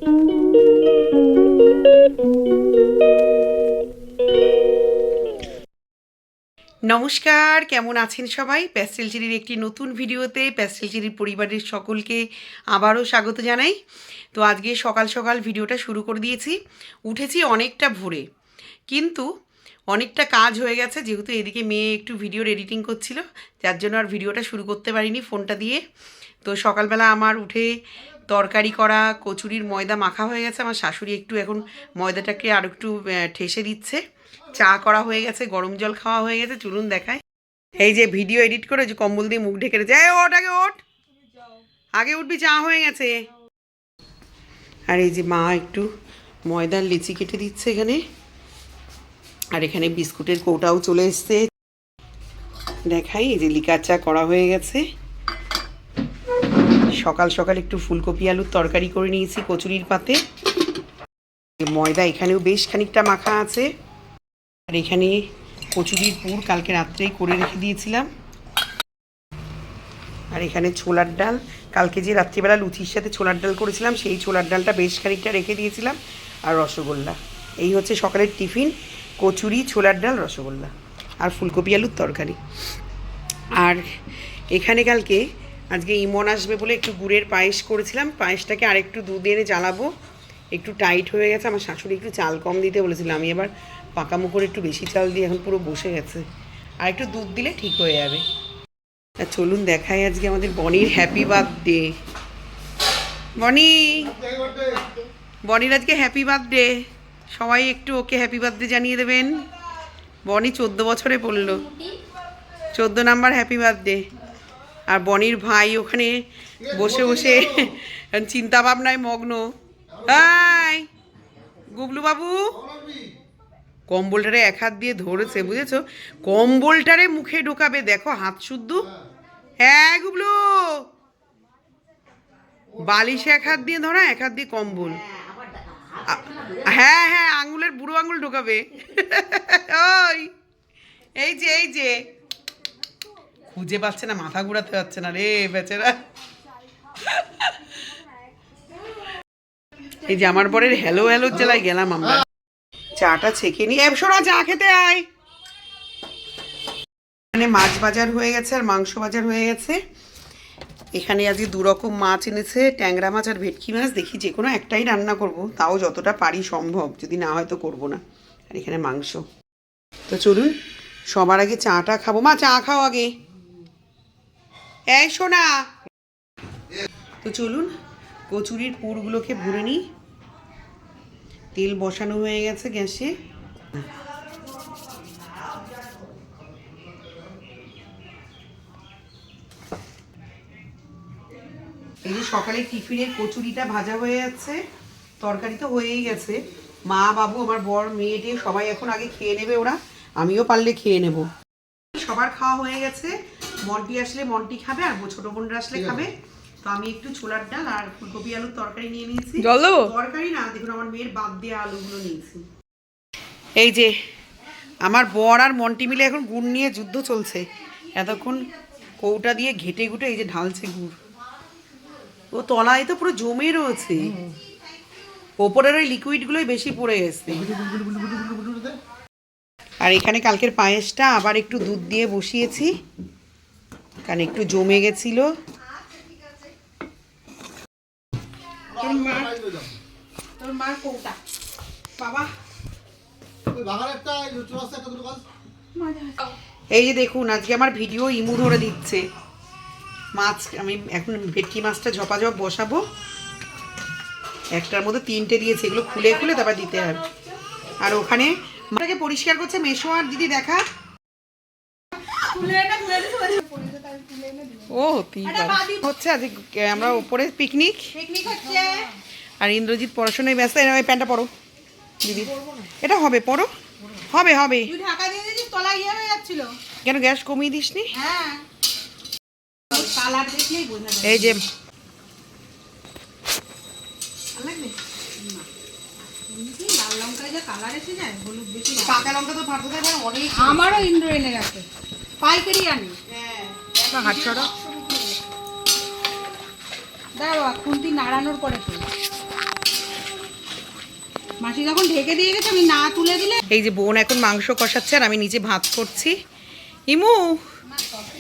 নমস্কার, কেমন আছেন সবাই? প্যাস্টেল চেরির একটি নতুন ভিডিওতে প্যাস্টেল চেরির পরিবারের সকলকে আবারও স্বাগত জানাই। তো আজকে সকাল সকাল ভিডিওটা শুরু করে দিয়েছি। উঠেছি অনেকটা ভোরে, কিন্তু অনেকটা কাজ হয়ে গেছে, যেহেতু এদিকে মেয়ে একটু ভিডিওর এডিটিং করছিল, যার জন্য আর ভিডিওটা শুরু করতে পারিনি ফোনটা দিয়ে। তো সকালবেলা আমার উঠে তরকারি করা, কচুরির ময়দা মাখা হয়ে গেছে। আমার শাশুড়ি একটু এখন ময়দাটাকে আর একটু ঠেসে দিচ্ছে। চা করা হয়ে গেছে, গরম জল খাওয়া হয়ে গেছে। চলুন দেখায়। এই যে ভিডিও এডিট করে যে কম্বল দিয়ে মুখ ঢেকে রেখেছে। ওঠ আগে, ওঠ আগে, উঠবি, চা হয়ে গেছে। আর এই যে মা একটু ময়দার লিচি কেটে দিচ্ছে এখানে। আর এখানে বিস্কুটের কৌটাও চলে এসছে। দেখাই, এই যে লিকার চা করা হয়ে গেছে। সকাল সকাল একটু ফুলকপি আলুর তরকারি করে নিয়েছি কচুরির পাতে। ময়দা এখানেও বেশ খানিকটা মাখা আছে। আর এখানে কচুরির পুর কালকে রাত্রেই করে রেখে দিয়েছিলাম। আর এখানে ছোলার ডাল, কালকে যে রাত্রিবেলা লুচির সাথে ছোলার ডাল করেছিলাম, সেই ছোলার ডালটা বেশ খানিকটা রেখে দিয়েছিলাম। আর রসগোল্লা। এই হচ্ছে সকালের টিফিন: কচুরি, ছোলার ডাল, রসগোল্লা আর ফুলকপি আলুর তরকারি। আর এখানে কালকে আজকে ইমন আসবে বলে একটু গুড়ের পায়েস করেছিলাম। পায়েসটাকে আরেকটু দুধ এনে জ্বালাবো। একটু টাইট হয়ে গেছে। আমার শাশুড়ি একটু চাল কম দিতে বলেছিল, আমি এবার পাকা মুখর একটু বেশি চাল দিয়ে এখন পুরো বসে গেছে। আর একটু দুধ দিলে ঠিক হয়ে যাবে। চলুন দেখাই আজকে আমাদের বনির হ্যাপি বার্থডে। বনির আজকে হ্যাপি বার্থডে। সবাই একটু ওকে হ্যাপি বার্থডে জানিয়ে দেবেন। বনি 14 বছরে পড়লো, 14 নাম্বার হ্যাপি বার্থডে। আর বনির ভাই ওখানে বসে বসে চিন্তা ভাবনায় মগ্ন। হাই গুবলু বাবু, কম্বলটারে এক হাত দিয়ে ধরেছে, বুঝেছো? কম্বলটারে মুখে ঢোকাবে, দেখো হাত শুদ্ধ। হ্যাঁ গুবলু, বালিশ এক হাত দিয়ে ধরা, এক হাত দিয়ে কম্বল। হ্যাঁ হ্যাঁ, আঙুলের বুড়ো আঙুল ঢোকাবে। ওই এই যে এই যে খুঁজে পাচ্ছে না, মাথা ঘুরাতে পারছে না রে বেচারা। এই যে আমার বরের হ্যালো হ্যালো জেলায় গেলাম আমরা। চাটা ছেঁকে নি। শোনা, চা খেতে আয়। এখানে মাছ বাজার হয়ে গেছে আর মাংস বাজার হয়ে গেছে। এখানে আজকে 2 রকম মাছ এনেছে, ট্যাংরা মাছ আর ভেটকি মাছ। দেখি যে কোনো একটাই রান্না করব, তাও যতটা পারি সম্ভব, যদি না হয় তো করবো না। আর এখানে মাংস। তো চলুন সবার আগে চাটা খাবো। মা চা খাও আগে। এই শোনা, তো চলুন কচুরির পুরগুলোকে ভরে নিই। তেল বসানো হয়ে গেছে গ্যাসে। এই যে সকালে টিফিনের কচুরিটা ভাজা হয়ে যাচ্ছে, তরকারি তো হয়েই গেছে। মা, বাবু, আমার বর, মেয়েটে সবাই এখন আগে খেয়ে নেবে ওরা, আমিও পারলে খেয়ে নেব। সবার খাওয়া হয়ে গেছে। মন্টি আসলে মন্টি খাবে, আর ছোট বোনরা আসলে খাবে। তো আমি একটু ছোলার ডাল আর ফুলকপি আলুর তরকারি নিয়ে নিয়েছি। তরকারি না, দেখুন আমার মেয়ের বাদ দেওয়া আলুগুলো নিয়েছি। এই যে আমার বর আর মন্টি মিলে এখন গুড় নিয়ে যুদ্ধ চলছে। এতক্ষণ কৌটা দিয়ে ঘেটে ঘুটে এই যে ঢালছে গুড়। ও তলায় তো পুরো জমে রয়েছে, ওপরের ওই লিকুইডগুলোই বেশি পড়ে গেছে। আর এখানে কালকের পায়েসটা আবার একটু দুধ দিয়ে বসিয়েছি, কারণ একটু জমে গেছিল। এই যে দেখুন আজকে আমার ভিডিও ইমু ধরে দিচ্ছে। মাছ আমি এখন ভেটকি মাছটা ঝপাঝপ বসাবো। একটার মধ্যে 3টে দিয়েছে, এগুলো খুলে খুলে তারপর দিতে হবে। আর ওখানে মাছটাকে পরিষ্কার করছে মেশো আর দিদি। দেখা ও হচ্ছে আজকে আমরা উপরে পিকনিক হচ্ছে। আর ইন্দ্রজিৎ পড়াশোনায় ব্যস্ত। এই প্যান্টটা পরো দিদি, এটা হবে, পরো, হবে হবে। কেন গ্যাস কমিয়ে দিস নি? এই যে আমারও ইন্দ্র এনে গেছে, পাইকারি আনি। হাত ছড়া দাঁড়া, খুন্তি নাড়ানোর পরে মাসি যখন ঢেকে দিয়ে গেছে আমি না তুলে দিলে। এই যে বোন এখন মাংস কষাচ্ছে আর আমি নিচে ভাত করছি। ইমু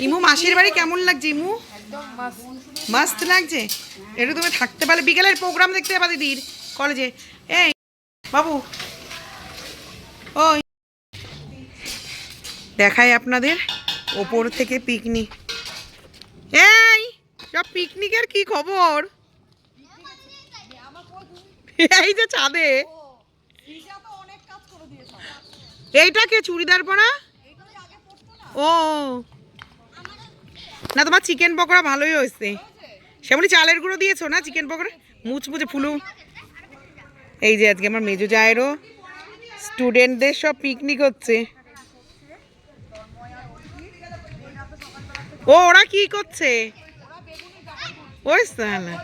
ইমু মাসির বাড়ি কেমন লাগছে ইমু? মাস্ত লাগছে। একটু তুমি থাকতে পারলে বিকেলের প্রোগ্রাম দেখতে পাবে দিদির কলেজে। এই বাবু ওই দেখাই আপনাদের ওপর থেকে পিকনিক। এই সব পিকনিকের কি খবর? এই যে ছাদে এইটা কে চুড়িদার পরা? ও না, তোমার চিকেন পকোড়া ভালোই হয়েছে। সেমনি চালের গুঁড়ো দিয়েছো না চিকেন পকোড়া? মুচমুচে ফুলু। এই যে আজকে আমার মেজো জায়েরও স্টুডেন্টদের সব পিকনিক হচ্ছে। ও ওরা কি করছে? ওই সালা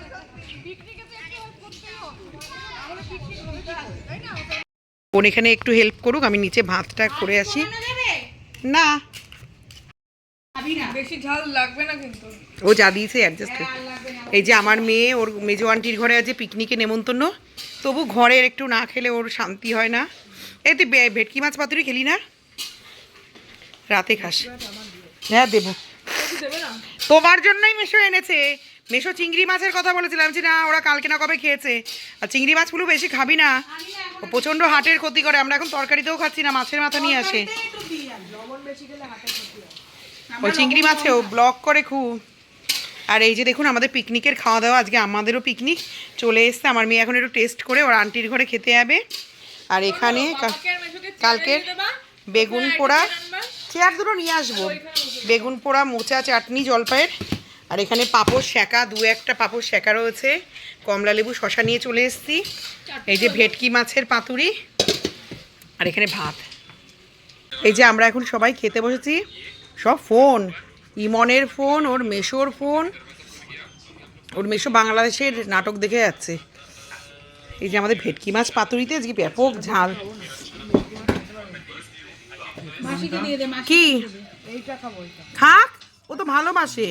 বোন এখানে একটু হেল্প করুক, আমি নিচে ভাতটা করে আসি। না বেশি ঝাল লাগবে না কিন্তু। ও যা দিয়েছে অ্যাডজাস্ট। এই যে আমার মেয়ে ওর মেজো আন্টির ঘরে আছে পিকনিকে নেমন্তন্ন, তবু ঘরের একটু না খেলে ওর শান্তি হয় না। এই তুই ভেটকি মাছ পাতুরি খেলি না? রাতে খাস? হ্যাঁ দেবো, তোমার জন্যই মেশো এনেছে। মেশো চিংড়ি মাছের কথা বলেছিলাম যে না ওরা কালকে না কবে খেয়েছে। আর চিংড়ি মাছগুলো বেশি খাবি না, ও প্রচণ্ড হার্টের ক্ষতি করে। আমরা এখন তরকারিতেও খাচ্ছি না, মাছের মাথা নিয়ে আসে। ওই চিংড়ি মাছেও ব্লক করে খুব। আর এই যে দেখুন আমাদের পিকনিকের খাওয়া দাওয়া, আজকে আমাদেরও পিকনিক চলে এসছে। আমার মেয়ে এখন একটু টেস্ট করে ওর আন্টির ঘরে খেতে যাবে। আর এখানে কালকের বেগুন পোড়া, চেয়ার দুটো নিয়ে আসবো, বেগুন পোড়া, মোচা চাটনি জলপাইয়ের। আর এখানে পাঁপড় সেঁকা, দু একটা পাঁপড় সেঁকা রয়েছে, কমলা লেবু শশা নিয়ে চলে এসেছি। এই যে ভেটকি মাছের পাতুরি, আর এখানে ভাত। এই যে আমরা এখন সবাই খেতে বসেছি। সব ফোন, ইমনের ফোন, ওর মেশোর ফোন। ওর মেশো বাংলাদেশের নাটক দেখে যাচ্ছে। এই যে আমাদের ভেটকি মাছ পাতুরিতে আজকে ব্যাপক ঝাল। কি খাক, ও তো ভালোবাসে।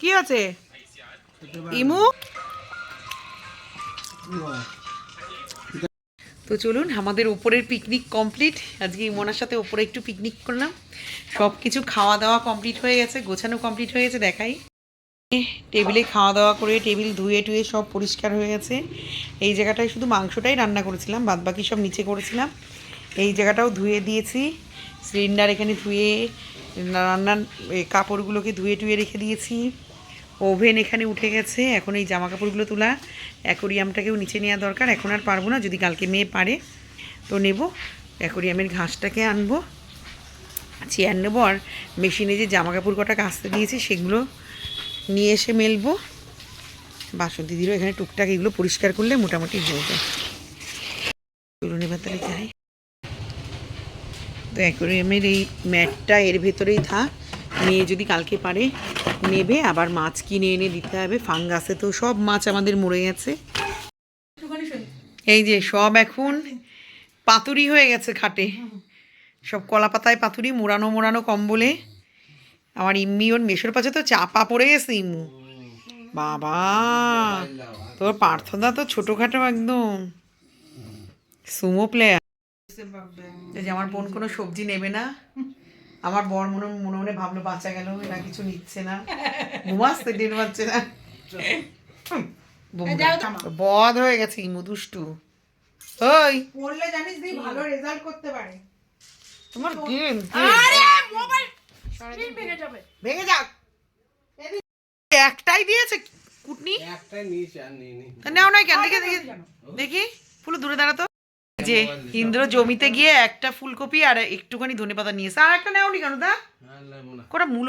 কি আছে ইমু? তো চলুন, আমাদের ওপরের পিকনিক কমপ্লিট। আজকে ইমনার সাথে ওপরে একটু পিকনিক করলাম। সব কিছু খাওয়া দাওয়া কমপ্লিট হয়ে গেছে, গোছানো কমপ্লিট হয়ে গেছে। দেখাই, টেবিলে খাওয়া দাওয়া করে টেবিল ধুয়ে টুয়ে সব পরিষ্কার হয়ে গেছে। এই জায়গাটায় শুধু মাংসটাই রান্না করেছিলাম, বাদ বাকি সব নিচে করেছিলাম। এই জায়গাটাও ধুয়ে দিয়েছি, সিলিন্ডার এখানে ধুয়ে, রান্নার কাপড়গুলোকে ধুয়ে টুয়ে রেখে দিয়েছি। ওভেন এখানে উঠে গেছে। এখন এই জামা কাপড়গুলো তোলা, অ্যাকোরিয়ামটাকেও নিচে নেওয়া দরকার। এখন আর পারবো না, যদি কালকে মেয়ে পারে তো নেব। অ্যাকোরিয়ামের ঘাসটাকে আনবো, চেয়ার নেবো, আর মেশিনে যে জামা কাপড় কটা কাচতে দিয়েছি সেগুলো নিয়ে এসে মেলবো। বাসন দিদিরও এখানে টুকটাক এগুলো পরিষ্কার করলে মোটামুটি হয়ে যায়। চলুন এবার তাহলে যাই। তো অ্যাকোরিয়ামের এই ম্যাটটা এর ভেতরেই থাক, মেয়ে যদি কালকে পারে নেবে। আবার মাছ কিনে এনে দিতে হবে, ফাঙ্গাসে তো সব মাছ আমাদের মরে গেছে। এই যে সব এখন পাতুরি হয়ে গেছে খাটে, সব কলা পাতায় পাতুরি, মোড়ানো মোড়ানো কম্বলে। আমার ইম্মি ওর মেশোর পাশে তো চাপা পড়ে গেছে ইমু। বাবা তোর পার্থদা তো ছোটোখাটো একদম সুমো প্লেয়ার। যে আমার বোন কোনো সবজি নেবে না, আমার বর মনে মনে মনে ভাবলো বাঁচা গেল, এরা কিছু নিচ্ছে না, ঘুমাচ্ছে ডেট পাচ্ছে না। বদ হয়ে গেছে ইমু, দুষ্টু। ওই পড়লে জানিস দি ভালো রেজাল্ট করতে পারে। তোমার গেম ভেঙে যাক। একটাই দিয়েছে কুটনি, একটাই নিয়েছে আর নিয়ে নি। নেও নাই কেন? দেখে দেখি দেখি ফুল দূরে দাঁড়াতো। যে ইন্দ্র জমিতে গিয়ে একটা ফুলকপি আর একটুখানি ধনেপাতা নিয়েছে, আর একটা নেওনি কেন? দা করা মূল।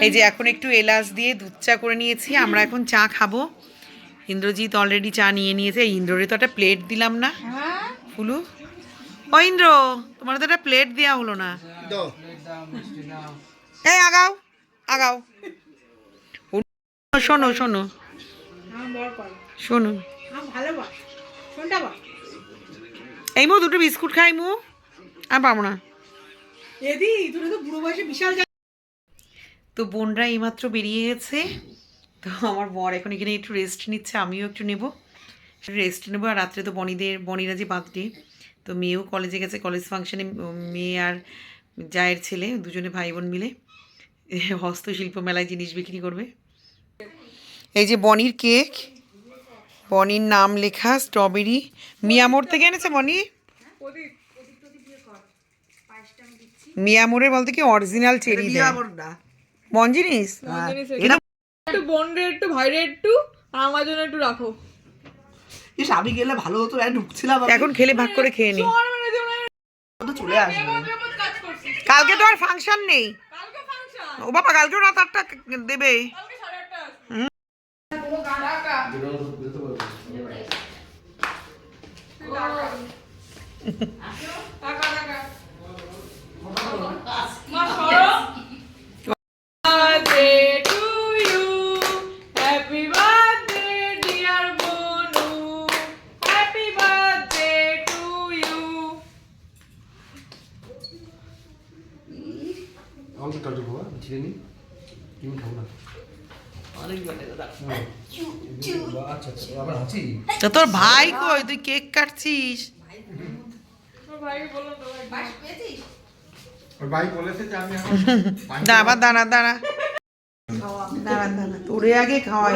এই যে এখন একটু এলাচ দিয়ে দুধ চা করে নিয়েছি, আমরা এখন চা খাবো। ইন্দ্রজিৎ অলরেডি চা নিয়ে নিয়েছে। ইন্দ্ররে তো একটা প্লেট দিলাম না। ফুলু ও ইন্দ্র, তোমার তো একটা প্লেট দেওয়া হলো না। এই আগাও আগাও, শোনো শোনো শোনো, এই মো দুটো বিস্কুট খাই মু, আর পাবো না। তো বোনরা এইমাত্র বেরিয়ে গেছে। তো আমার বর এখন এখানে একটু রেস্ট নিচ্ছে, আমিও একটু নেব। রেস্ট নেবো। আর রাত্রে তো বনিরা যে বার্থডে, তো মেয়েও কলেজে গেছে, কলেজ ফাংশনে মেয়ে আর জায়ের ছেলে দুজনে ভাই বোন মিলে হস্তশিল্প মেলায় জিনিস বিক্রি করবে। এই যে বনির কেক, বনির নাম লেখা স্ট্রবেরি, মিয়ামোর থেকে এনেছে বনি। মিয়ামোরের বলতে কি অরিজিনাল চেরি দেয়, মন জিনিস। একটু বোন রে একটু ভাই রে একটু, আর আমার জন্য একটু রাখো। ইস, আমি গেলে ভালো হতো, ঢুকছিলাম এখন খেলে ভাগ করে খেয়ে নি। চলে আসবে। কালকে তো আর ফাংশন নেই। ও বাবা, কালকেও রাত 8টা দেবে। তো তোর ভাই কই, তুই কেক কাটছিস? দাঁড়া দাঁড়া দাঁড়া দাঁড়া দাঁড়া, তোরে আগে খাওয়াই,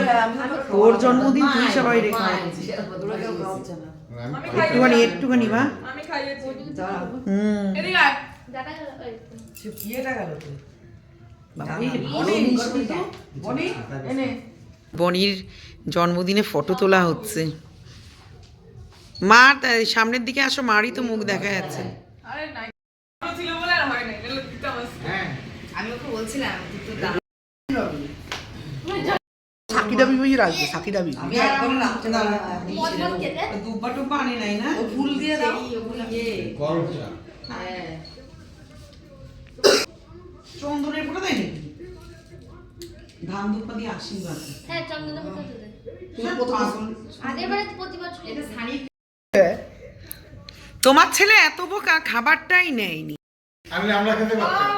তোর জন্মদিন তুই সবাই রে খাওয়াই। একটুখানি একটুখানি মা। বনির জন্মদিনে ফটো তোলা হচ্ছে। মা সামনের দিকে আসো, মারই তো মুখ দেখা যাচ্ছে। সাকিডাবি বই রাখবে, সাকিডাবি। দুব্বা টুব্বা আনে নাই না? ফুল দিয়ে দাও। চন্দনের ফটো দেয় নাকি? ধান দুব্বা দিয়ে আশীর্বাদ। হ্যাঁ চন্দনের মতো তো দেয়। আগের বারে তো প্রতি বছর এটা সানি। তোমার ছেলে এত বোকা, খাবারটাই নেয়নি। আমরা খেতে পারতাম।